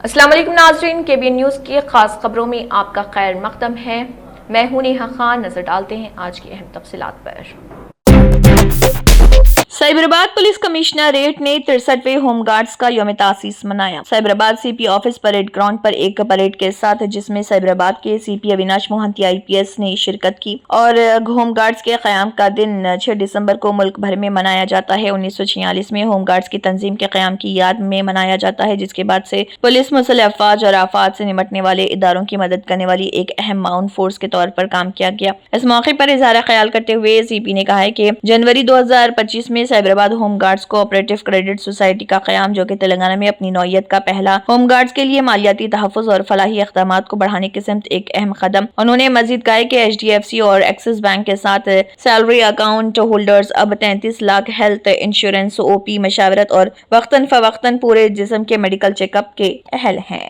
السلام علیکم ناظرین، KBN نیوز کی خاص خبروں میں آپ کا خیر مقدم ہے۔ میں ہوں نیہا خان۔ نظر ڈالتے ہیں آج کی اہم تفصیلات پر۔ سائبرآباد پولیس کمشنریٹ نے 63ویں ہوم گارڈز کا یوم تاسیس منایا۔ سائبرآباد CP آفس پریڈ گراؤنڈ پر ایک پریڈ کے ساتھ، جس میں سائبرآباد کے CP اویناش موہنتی IPS نے شرکت کی، اور ہوم گارڈز کے قیام کا دن 6 دسمبر کو ملک بھر میں منایا جاتا ہے۔ 1946 میں ہوم گارڈز کی تنظیم کے قیام کی یاد میں منایا جاتا ہے، جس کے بعد سے پولیس مسلح افواج اور آفات سے نمٹنے والے اداروں کی مدد کرنے والی ایک اہم معاون فورس کے طور پر کام کیا گیا۔ اس موقع پر اظہار خیال کرتے ہوئے CP نے کہا ہے کہ جنوری 2025 میں Cyberabad home guards cooperative credit society کا قیام، جو کہ تلنگانہ میں اپنی نوعیت کا پہلا ہوم گارڈز کے لیے مالیاتی تحفظ اور فلاحی اقدامات کو بڑھانے کی سمت ایک اہم قدم۔ انہوں نے مزید کہا کہ HDFC اور ایکسس بینک کے ساتھ سیلری اکاؤنٹ ہولڈرز اب 33 لاکھ ہیلتھ انشورنس، OP مشاورت اور وقتاً فوقتاً پورے جسم کے میڈیکل چیک اپ کے اہل ہیں۔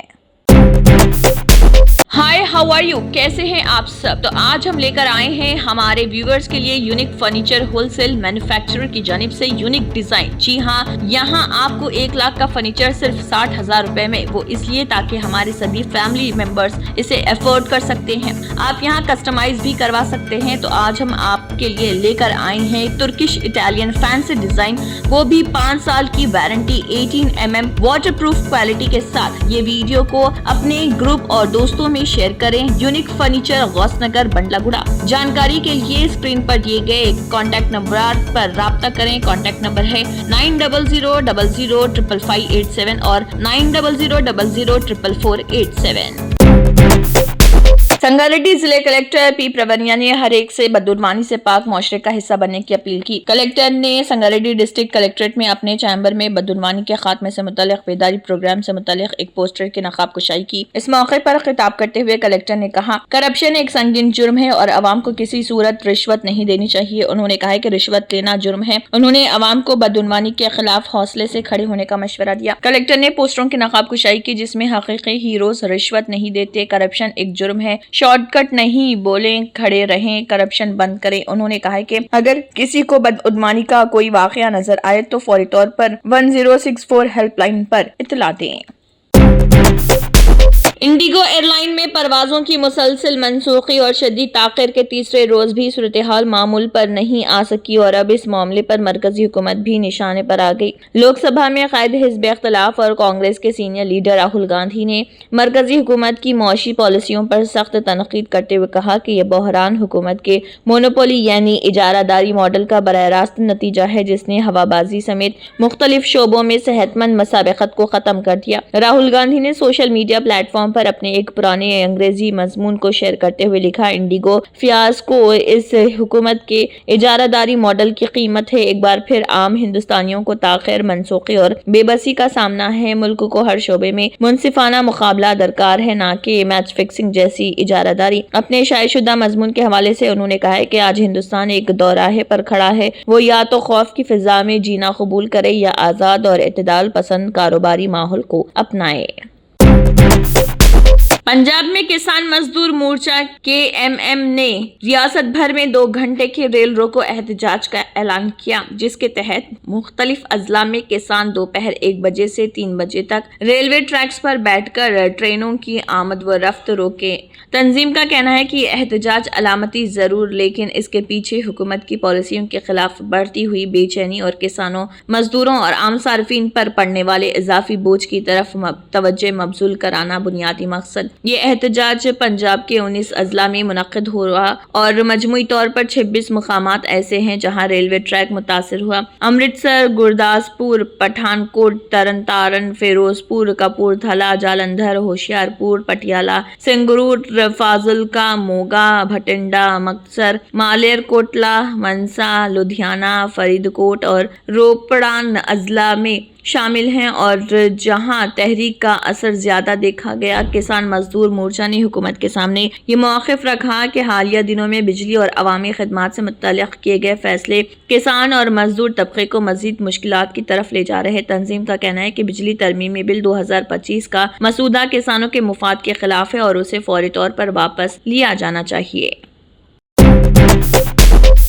Hi, how are you? کیسے ہیں آپ سب؟ تو آج ہم لے کر آئے ہیں ہمارے ویورز کے لیے unique furniture wholesale manufacturer کی جانب سے یونیک ڈیزائن۔ جی ہاں، یہاں آپ کو 1 لاکھ کا فرنیچر صرف 60,000 روپے میں، وہ اس لیے تاکہ ہمارے سبھی فیملی ممبرز اسے افورڈ کر سکتے ہیں۔ آپ یہاں کسٹمائز بھی کروا سکتے ہیں۔ تو آج ہم آپ کے لیے لے کر آئے ہیں ترکش اٹالین فینسی ڈیزائن، وہ بھی 5 سال کی warranty, 18 mm water proof quality کے ساتھ۔ یہ ویڈیو کو اپنے گروپ اور دوستوں میں شیئر کریں۔ یونیک فرنیچر، غوث نگر، بنڈلا گڑا۔ جانکاری کے لیے اسکرین پر دیے گئے کانٹیکٹ نمبرات پر رابطہ کریں۔ کانٹیکٹ نمبر ہے 9000005587 اور 9000004487۔ سنگاریڈی ضلع کلکٹر P پرونیا نے ہر ایک سے بدعنوانی سے پاک معاشرے کا حصہ بننے کی اپیل کی۔ کلکٹر نے سنگاریڈی ڈسٹرکٹ کلکٹریٹ میں اپنے چیمبر میں بدعنوانی کے خاتمے سے متعلق بیداری پروگرام سے متعلق ایک پوسٹر کی نقاب کشائی کی۔ اس موقع پر خطاب کرتے ہوئے کلکٹر نے کہا، کرپشن ایک سنگین جرم ہے اور عوام کو کسی صورت رشوت نہیں دینی چاہیے۔ انہوں نے کہا کہ رشوت لینا جرم ہے۔ انہوں نے عوام کو بدعنوانی کے خلاف حوصلے سے کھڑے ہونے کا مشورہ دیا۔ کلکٹر نے پوسٹروں کی نقاب کشائی کی، جس میں حقیقی ہیروز رشوت نہیں دیتے، کرپشن ایک جرم ہے، شارٹ کٹ نہیں، بولیں، کھڑے رہیں، کرپشن بند کریں۔ انہوں نے کہا کہ اگر کسی کو بدعنوانی کا کوئی واقعہ نظر آئے تو فوری طور پر 1064 ہیلپ لائن پر اطلاع دیں۔ انڈیگو ایئر لائن میں پروازوں کی مسلسل منسوخی اور شدید تاخیر کے تیسرے روز بھی صورتحال معمول پر نہیں آ سکی اور اب اس معاملے پر مرکزی حکومت بھی نشانے پر آ گئی۔ لوک سبھا میں قائد حزب اختلاف اور کانگریس کے سینئر لیڈر راہل گاندھی نے مرکزی حکومت کی معاشی پالیسیوں پر سخت تنقید کرتے ہوئے کہا کہ یہ بحران حکومت کے مونوپولی یعنی اجارہ داری ماڈل کا براہ راست نتیجہ ہے، جس نے ہوابازی سمیت مختلف شعبوں میں صحت مند مسابقت کو ختم کر دیا۔ راہل گاندھی نے سوشل میڈیا پلیٹ فارم پر اپنے ایک پرانے انگریزی مضمون کو شیئر کرتے ہوئے لکھا، انڈیگو فیاسکو اس حکومت کے اجارہ داری ماڈل کی قیمت ہے۔ ایک بار پھر عام ہندوستانیوں کو تاخیر، منسوخی اور بے بسی کا سامنا ہے۔ ملک کو ہر شعبے میں منصفانہ مقابلہ درکار ہے، نہ کہ میچ فکسنگ جیسی اجارہ داری۔ اپنے شائع شدہ مضمون کے حوالے سے انہوں نے کہا ہے کہ آج ہندوستان ایک دوراہے پر کھڑا ہے، وہ یا تو خوف کی فضا میں جینا قبول کرے یا آزاد اور اعتدال پسند کاروباری ماحول کو اپنائے۔ پنجاب میں کسان مزدور مورچہ KMM نے ریاست بھر میں 2 گھنٹے کے ریل روکو احتجاج کا اعلان کیا، جس کے تحت مختلف اضلاع میں کسان دوپہر 1 بجے سے 3 بجے تک ریلوے ٹریکس پر بیٹھ کر ٹرینوں کی آمد و رفت روکے۔ تنظیم کا کہنا ہے کہ یہ احتجاج علامتی ضرور، لیکن اس کے پیچھے حکومت کی پالیسیوں کے خلاف بڑھتی ہوئی بے چینی اور کسانوں، مزدوروں اور عام صارفین پر پڑنے والے اضافی بوجھ کی طرف توجہ مبذول کرانا بنیادی مقصد۔ یہ احتجاج پنجاب کے 19 اضلاع میں منعقد ہوا اور مجموعی طور پر 26 مقامات ایسے ہیں جہاں ریلوے ٹریک متاثر ہوا۔ امرتسر، گرداسپور، پٹھان کوٹ، ترن تارن، فیروز پور، کپور تھلہ، جالندھر، ہوشیار پور، پٹیالہ، سنگرور، فاضلکا، موگا، بھٹنڈا، مکتسر، مالیر کوٹلا، منسا، لدھیانہ، فرید کوٹ اور روپڑان اضلاع میں شامل ہیں، اور جہاں تحریک کا اثر زیادہ دیکھا گیا۔ کسان مزدور مورچہ نے حکومت کے سامنے یہ موقف رکھا کہ حالیہ دنوں میں بجلی اور عوامی خدمات سے متعلق کیے گئے فیصلے کسان اور مزدور طبقے کو مزید مشکلات کی طرف لے جا رہے۔ تنظیم کا کہنا ہے کہ بجلی ترمیمی بل 2025 کا مسودہ کسانوں کے مفاد کے خلاف ہے اور اسے فوری طور پر واپس لیا جانا چاہیے۔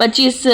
25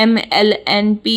MLNP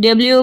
W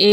A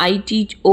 ITO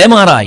MRI,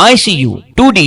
ICU, 2D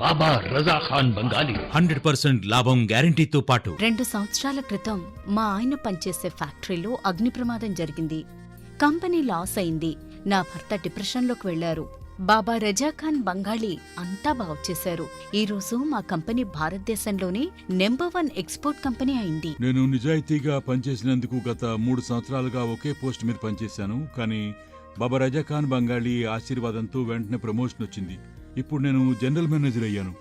బాబా రజా ఖాన్ బంగాలి 100% లాభం గ్యారంటీతో పాటు 2 సంవత్సరాల క్రితం మా ఆయన పనిచేసే ఫ్యాక్టరీలో అగ్ని ప్రమాదం జరిగింది. కంపెనీ లాస్ అయింది. నా భర్త డిప్రెషన్లోకి వెళ్లారు. బాబా రజాఖాన్ బంగాళీ అంతా బాగు చేశారు. ఈ రోజు మా కంపెనీ భారతదేశంలోనే నంబర్ 1 ఎక్స్పోర్ట్ కంపెనీ అయింది. నేను నిజాయితీగా పనిచేసినందుకు గత 3 సంవత్సరాలుగా ఒకే పోస్ట్ మీద పనిచేశాను. కానీ బాబా రజాఖాన్ బంగాళీ ఆశీర్వాదంతో వెంటనే ప్రమోషన్ వచ్చింది. ఇప్పుడు నేను జనరల్ మేనేజర్ అయ్యాను.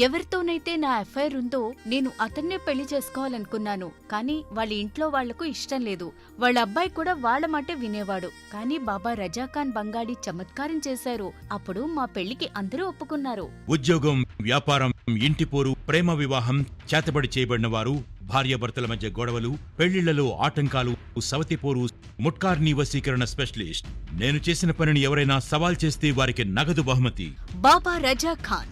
ఎవరితోనైతే నా ఎఫ్ఐఆర్ ఉందో నేను అతన్నే పెళ్లి చేసుకోవాలనుకున్నాను. కానీ వాళ్ళ ఇంట్లో వాళ్లకు ఇష్టం లేదు. వాళ్ళ అబ్బాయి కూడా వాళ్ళ మాటే వినేవాడు. కానీ బాబా రజాఖాన్ బంగాళీ చమత్కారం చేశారు. అప్పుడు మా పెళ్లికి అందరూ ఒప్పుకున్నారు. ఉద్యోగం, వ్యాపారం, ఇంటి పోరు, ప్రేమ వివాహం, చేతబడి చేయబడిన వారు, భార్యాభర్తల మధ్య గొడవలు, పెళ్లిళ్లలో ఆటంకాలు, సవతిపోరు, ముట్కార్నీ వశీకరణ స్పెషలిస్ట్. నేను చేసిన పనిని ఎవరైనా సవాల్ చేస్తే వారికి నగదు బహుమతి. బాబా రజాఖాన్,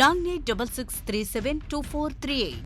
9866372438।